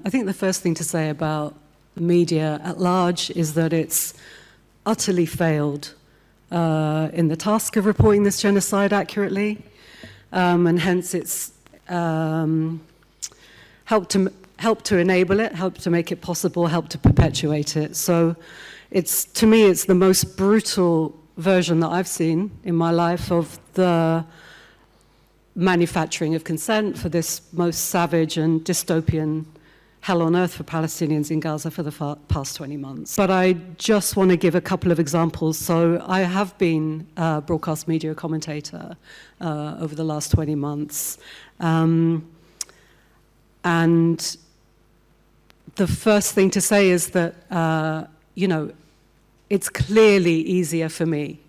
I think the first thing to say about the media at large is that it's utterly failed in the task of reporting this genocide accurately, and hence it's helped to enable it, helped to make it possible, helped to perpetuate it. So to me, it's the most brutal version that I've seen in my life of the manufacturing of consent for this most savage and dystopian hell on earth for Palestinians in Gaza for the past 20 months. But I just want to give a couple of examples. So I have been a broadcast media commentator over the last 20 months. And the first thing to say is that, it's clearly easier for me.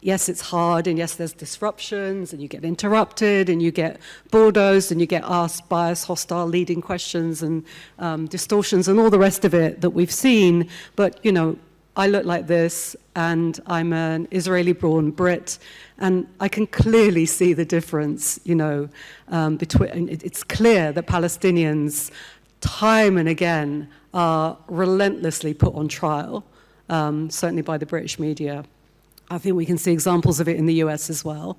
Yes, it's hard, and yes, there's disruptions, and you get interrupted, and you get bulldozed, and you get asked biased, hostile, leading questions, and distortions, and all the rest of it that we've seen. But, I look like this, and I'm an Israeli-born Brit, and I can clearly see the difference, between. It's clear that Palestinians, time and again, are relentlessly put on trial, certainly by the British media. I think we can see examples of it in the US as well.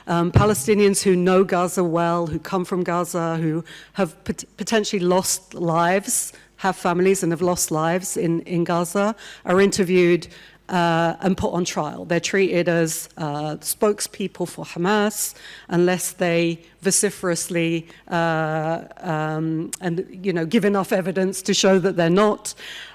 Palestinians who know Gaza well, who come from Gaza, who have potentially lost lives, have families and have lost lives in Gaza, are interviewed and put on trial. They're treated as spokespeople for Hamas unless they vociferously give enough evidence to show that they're not.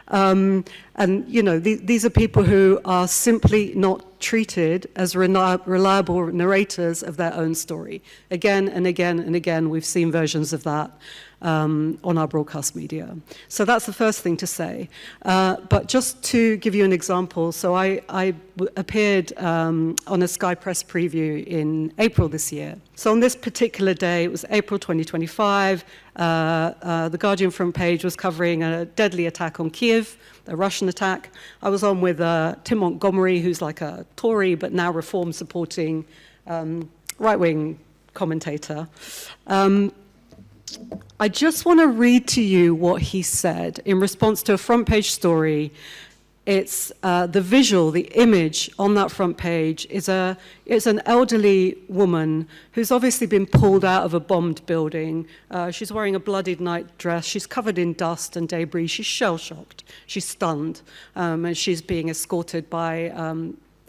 These are people who are simply not treated as reliable narrators of their own story. Again and again and again, we've seen versions of that on our broadcast media. So that's the first thing to say. But just to give you an example, so I appeared on a Sky Press preview in April this year. So on this particular day, it was April 2025, the Guardian front page was covering a deadly attack on Kiev, a Russian attack. I was on with Tim Montgomery, who's like a Tory, but now reform-supporting right-wing commentator. I just want to read to you what he said in response to a front-page story. It's the visual, the image on that front page is it's an elderly woman who's obviously been pulled out of a bombed building. She's wearing a bloodied nightdress. She's covered in dust and debris. She's shell-shocked. She's stunned. And she's being escorted by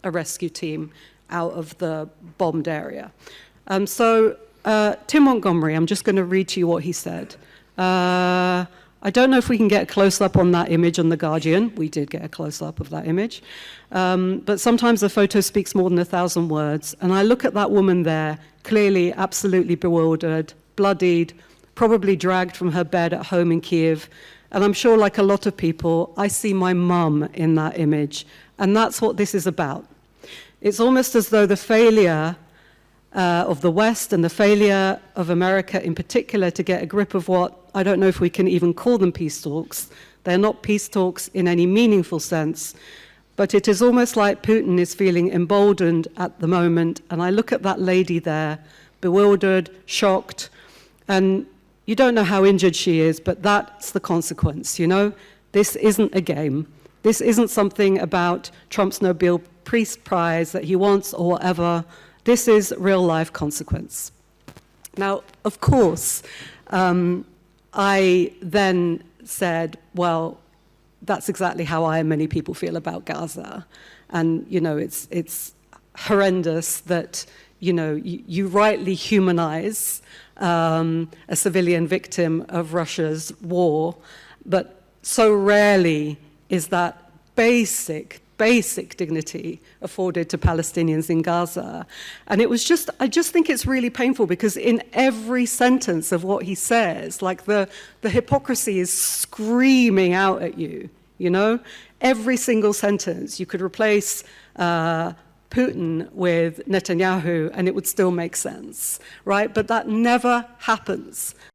a rescue team out of the bombed area. Tim Montgomery, I'm just going to read to you what he said. I don't know if we can get a close-up on that image on The Guardian. We did get a close-up of that image. But sometimes a photo speaks more than 1,000 words. And I look at that woman there, clearly absolutely bewildered, bloodied, probably dragged from her bed at home in Kiev. And I'm sure, like a lot of people, I see my mum in that image. And that's what this is about. It's almost as though the failure of the West and the failure of America in particular to get a grip of what, I don't know if we can even call them peace talks. They're not peace talks in any meaningful sense, but it is almost like Putin is feeling emboldened at the moment. And I look at that lady there, bewildered, shocked, and you don't know how injured she is, but that's the consequence, This isn't a game. This isn't something about Trump's Nobel Peace Prize that he wants or whatever. This is real-life consequence. Now, of course, I then said, well, that's exactly how I and many people feel about Gaza. And, it's horrendous that, you rightly humanize a civilian victim of Russia's war, but so rarely is that basic dignity afforded to Palestinians in Gaza. And I just think it's really painful because in every sentence of what he says, like the hypocrisy is screaming out at you, Every single sentence, you could replace Putin with Netanyahu and it would still make sense, right? But that never happens.